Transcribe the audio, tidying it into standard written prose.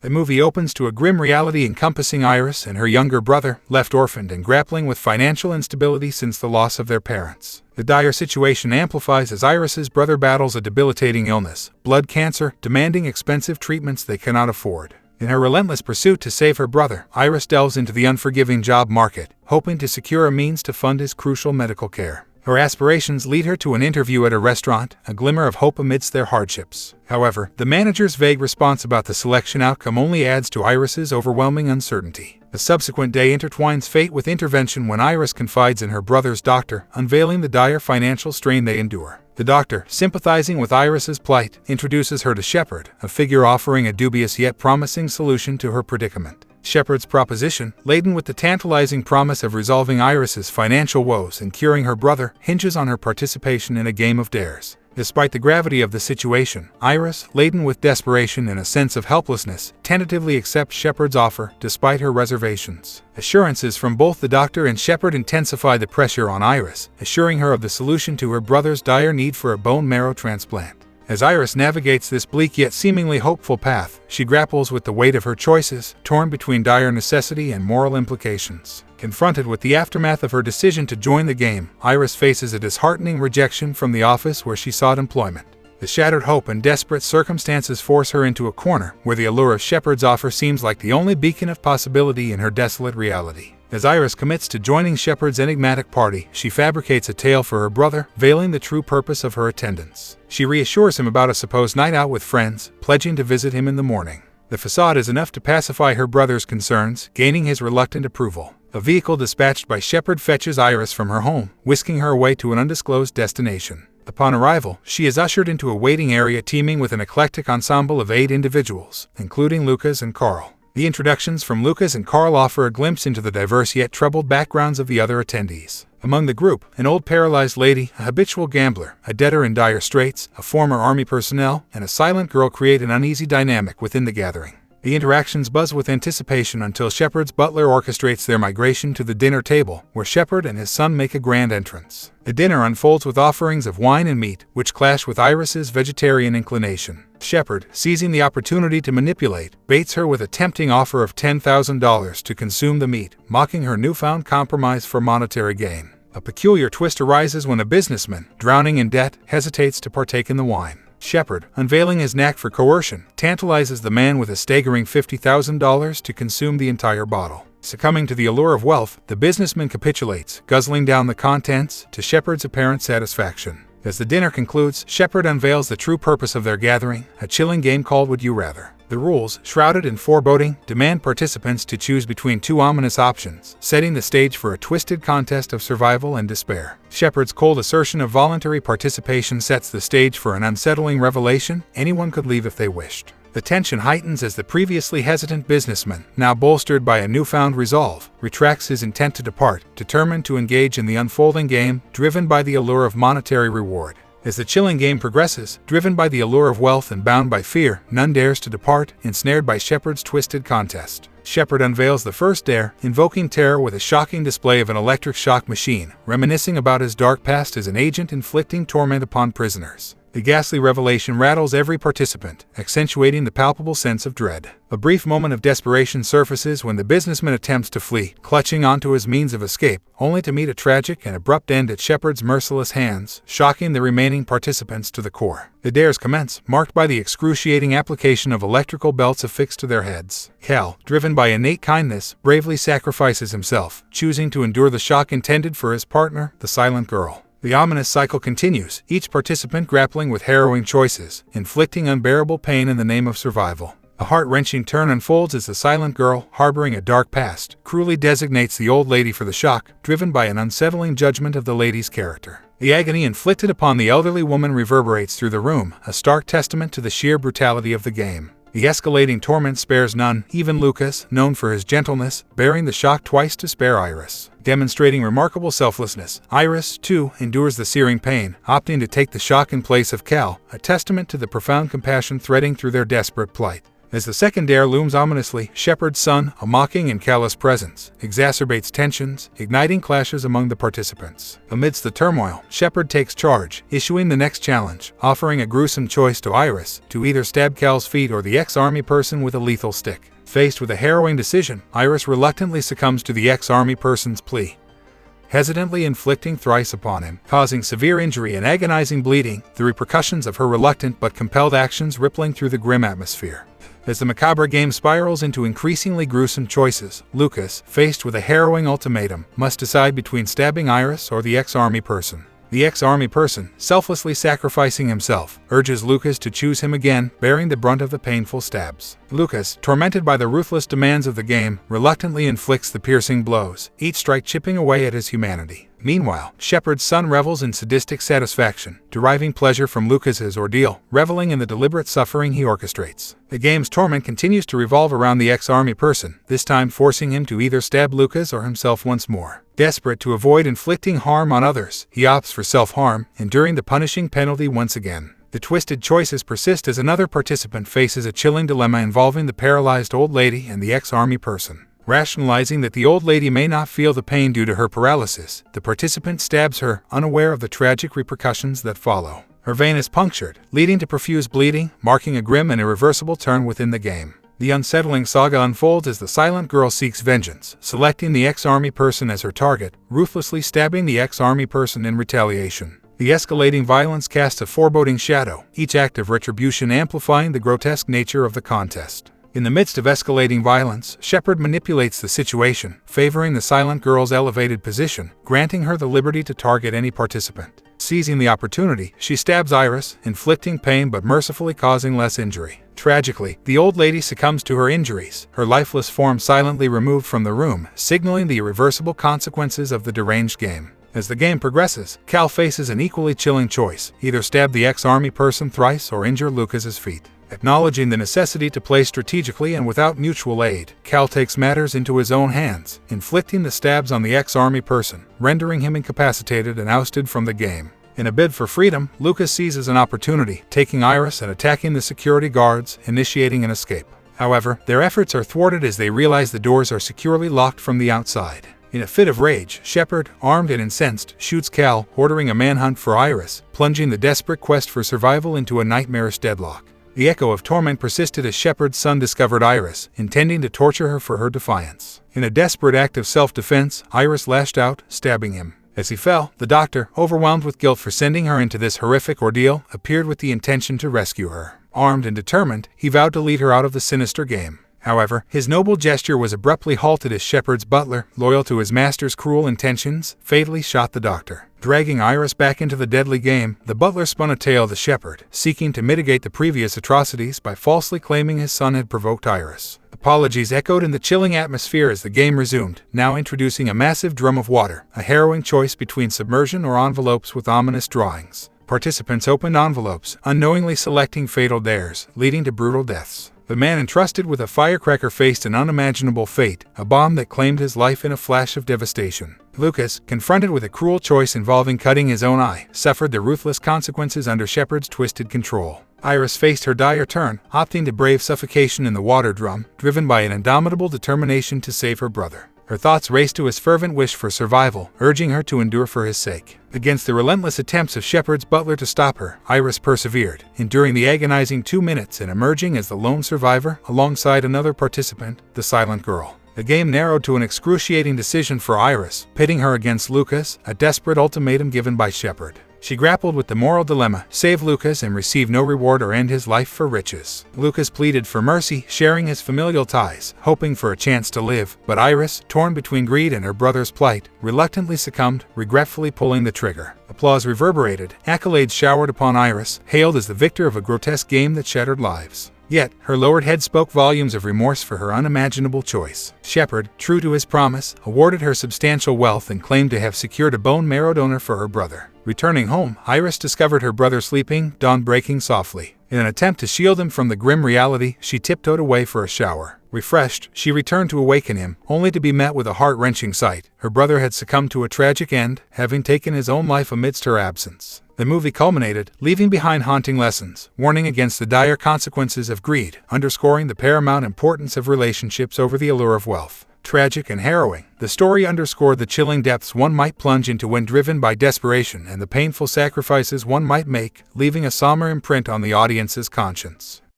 The movie opens to a grim reality encompassing Iris and her younger brother, left orphaned and grappling with financial instability since the loss of their parents. The dire situation amplifies as Iris's brother battles a debilitating illness, blood cancer, demanding expensive treatments they cannot afford. In her relentless pursuit to save her brother, Iris delves into the unforgiving job market, hoping to secure a means to fund his crucial medical care. Her aspirations lead her to an interview at a restaurant, a glimmer of hope amidst their hardships. However, the manager's vague response about the selection outcome only adds to Iris's overwhelming uncertainty. The subsequent day intertwines fate with intervention when Iris confides in her brother's doctor, unveiling the dire financial strain they endure. The doctor, sympathizing with Iris's plight, introduces her to Shepard, a figure offering a dubious yet promising solution to her predicament. Shepard's proposition, laden with the tantalizing promise of resolving Iris's financial woes and curing her brother, hinges on her participation in a game of dares. Despite the gravity of the situation, Iris, laden with desperation and a sense of helplessness, tentatively accepts Shepard's offer despite her reservations. Assurances from both the doctor and Shepard intensify the pressure on Iris, assuring her of the solution to her brother's dire need for a bone marrow transplant. As Iris navigates this bleak yet seemingly hopeful path, she grapples with the weight of her choices, torn between dire necessity and moral implications. Confronted with the aftermath of her decision to join the game, Iris faces a disheartening rejection from the office where she sought employment. The shattered hope and desperate circumstances force her into a corner where the allure of Shepard's offer seems like the only beacon of possibility in her desolate reality. As Iris commits to joining Shepard's enigmatic party, she fabricates a tale for her brother, veiling the true purpose of her attendance. She reassures him about a supposed night out with friends, pledging to visit him in the morning. The facade is enough to pacify her brother's concerns, gaining his reluctant approval. A vehicle dispatched by Shepard fetches Iris from her home, whisking her away to an undisclosed destination. Upon arrival, she is ushered into a waiting area teeming with an eclectic ensemble of 8 individuals, including Lucas and Carl. The introductions from Lucas and Carl offer a glimpse into the diverse yet troubled backgrounds of the other attendees. Among the group, an old paralyzed lady, a habitual gambler, a debtor in dire straits, a former army personnel, and a silent girl create an uneasy dynamic within the gathering. The interactions buzz with anticipation until Shepard's butler orchestrates their migration to the dinner table, where Shepard and his son make a grand entrance. The dinner unfolds with offerings of wine and meat, which clash with Iris's vegetarian inclination. Shepard, seizing the opportunity to manipulate, baits her with a tempting offer of $10,000 to consume the meat, mocking her newfound compromise for monetary gain. A peculiar twist arises when a businessman, drowning in debt, hesitates to partake in the wine. Shepard, unveiling his knack for coercion, tantalizes the man with a staggering $50,000 to consume the entire bottle. Succumbing to the allure of wealth, the businessman capitulates, guzzling down the contents, to Shepard's apparent satisfaction. As the dinner concludes, Shepard unveils the true purpose of their gathering, a chilling game called Would You Rather. The rules, shrouded in foreboding, demand participants to choose between 2 ominous options, setting the stage for a twisted contest of survival and despair. Shepard's cold assertion of voluntary participation sets the stage for an unsettling revelation: anyone could leave if they wished. The tension heightens as the previously hesitant businessman, now bolstered by a newfound resolve, retracts his intent to depart, determined to engage in the unfolding game, driven by the allure of monetary reward. As the chilling game progresses, driven by the allure of wealth and bound by fear, none dares to depart, ensnared by Shepard's twisted contest. Shepard unveils the first dare, invoking terror with a shocking display of an electric shock machine, reminiscing about his dark past as an agent inflicting torment upon prisoners. The ghastly revelation rattles every participant, accentuating the palpable sense of dread. A brief moment of desperation surfaces when the businessman attempts to flee, clutching onto his means of escape, only to meet a tragic and abrupt end at Shepard's merciless hands, shocking the remaining participants to the core. The dares commence, marked by the excruciating application of electrical belts affixed to their heads. Cal, driven by innate kindness, bravely sacrifices himself, choosing to endure the shock intended for his partner, the silent girl. The ominous cycle continues, each participant grappling with harrowing choices, inflicting unbearable pain in the name of survival. A heart-wrenching turn unfolds as the silent girl, harboring a dark past, cruelly designates the old lady for the shock, driven by an unsettling judgment of the lady's character. The agony inflicted upon the elderly woman reverberates through the room, a stark testament to the sheer brutality of the game. The escalating torment spares none, even Lucas, known for his gentleness, bearing the shock twice to spare Iris. Demonstrating remarkable selflessness, Iris, too, endures the searing pain, opting to take the shock in place of Cal, a testament to the profound compassion threading through their desperate plight. As the second dare looms ominously, Shepard's son, a mocking and callous presence, exacerbates tensions, igniting clashes among the participants. Amidst the turmoil, Shepard takes charge, issuing the next challenge, offering a gruesome choice to Iris, to either stab Cal's feet or the ex-army person with a lethal stick. Faced with a harrowing decision, Iris reluctantly succumbs to the ex-army person's plea, hesitantly inflicting thrice upon him, causing severe injury and agonizing bleeding, the repercussions of her reluctant but compelled actions rippling through the grim atmosphere. As the macabre game spirals into increasingly gruesome choices, Lucas, faced with a harrowing ultimatum, must decide between stabbing Iris or the ex-army person. The ex-army person, selflessly sacrificing himself, urges Lucas to choose him again, bearing the brunt of the painful stabs. Lucas, tormented by the ruthless demands of the game, reluctantly inflicts the piercing blows, each strike chipping away at his humanity. Meanwhile, Shepard's son revels in sadistic satisfaction, deriving pleasure from Lucas's ordeal, reveling in the deliberate suffering he orchestrates. The game's torment continues to revolve around the ex-army person, this time forcing him to either stab Lucas or himself once more. Desperate to avoid inflicting harm on others, he opts for self-harm, enduring the punishing penalty once again. The twisted choices persist as another participant faces a chilling dilemma involving the paralyzed old lady and the ex-army person. Rationalizing that the old lady may not feel the pain due to her paralysis, the participant stabs her, unaware of the tragic repercussions that follow. Her vein is punctured, leading to profuse bleeding, marking a grim and irreversible turn within the game. The unsettling saga unfolds as the silent girl seeks vengeance, selecting the ex-army person as her target, ruthlessly stabbing the ex-army person in retaliation. The escalating violence casts a foreboding shadow, each act of retribution amplifying the grotesque nature of the contest. In the midst of escalating violence, Shepard manipulates the situation, favoring the silent girl's elevated position, granting her the liberty to target any participant. Seizing the opportunity, she stabs Iris, inflicting pain but mercifully causing less injury. Tragically, the old lady succumbs to her injuries, her lifeless form silently removed from the room, signaling the irreversible consequences of the deranged game. As the game progresses, Cal faces an equally chilling choice, either stab the ex-army person thrice or injure Lucas's feet. Acknowledging the necessity to play strategically and without mutual aid, Cal takes matters into his own hands, inflicting the stabs on the ex-army person, rendering him incapacitated and ousted from the game. In a bid for freedom, Lucas seizes an opportunity, taking Iris and attacking the security guards, initiating an escape. However, their efforts are thwarted as they realize the doors are securely locked from the outside. In a fit of rage, Shepard, armed and incensed, shoots Cal, ordering a manhunt for Iris, plunging the desperate quest for survival into a nightmarish deadlock. The echo of torment persisted as Shepard's son discovered Iris, intending to torture her for her defiance. In a desperate act of self-defense, Iris lashed out, stabbing him. As he fell, the doctor, overwhelmed with guilt for sending her into this horrific ordeal, appeared with the intention to rescue her. Armed and determined, he vowed to lead her out of the sinister game. However, his noble gesture was abruptly halted as Shepard's butler, loyal to his master's cruel intentions, fatally shot the doctor. Dragging Iris back into the deadly game, the butler spun a tale to Shepard, seeking to mitigate the previous atrocities by falsely claiming his son had provoked Iris. Apologies echoed in the chilling atmosphere as the game resumed, now introducing a massive drum of water, a harrowing choice between submersion or envelopes with ominous drawings. Participants opened envelopes, unknowingly selecting fatal dares, leading to brutal deaths. The man entrusted with a firecracker faced an unimaginable fate, a bomb that claimed his life in a flash of devastation. Lucas, confronted with a cruel choice involving cutting his own eye, suffered the ruthless consequences under Shepard's twisted control. Iris faced her dire turn, opting to brave suffocation in the water drum, driven by an indomitable determination to save her brother. Her thoughts raced to his fervent wish for survival, urging her to endure for his sake. Against the relentless attempts of Shepard's butler to stop her, Iris persevered, enduring the agonizing 2 minutes and emerging as the lone survivor, alongside another participant, the silent girl. The game narrowed to an excruciating decision for Iris, pitting her against Lucas, a desperate ultimatum given by Shepard. She grappled with the moral dilemma, save Lucas and receive no reward or end his life for riches. Lucas pleaded for mercy, sharing his familial ties, hoping for a chance to live, but Iris, torn between greed and her brother's plight, reluctantly succumbed, regretfully pulling the trigger. Applause reverberated, accolades showered upon Iris, hailed as the victor of a grotesque game that shattered lives. Yet, her lowered head spoke volumes of remorse for her unimaginable choice. Shepard, true to his promise, awarded her substantial wealth and claimed to have secured a bone marrow donor for her brother. Returning home, Iris discovered her brother sleeping, dawn breaking softly. In an attempt to shield him from the grim reality, she tiptoed away for a shower. Refreshed, she returned to awaken him, only to be met with a heart-wrenching sight. Her brother had succumbed to a tragic end, having taken his own life amidst her absence. The movie culminated, leaving behind haunting lessons, warning against the dire consequences of greed, underscoring the paramount importance of relationships over the allure of wealth. Tragic and harrowing, the story underscored the chilling depths one might plunge into when driven by desperation and the painful sacrifices one might make, leaving a somber imprint on the audience's conscience.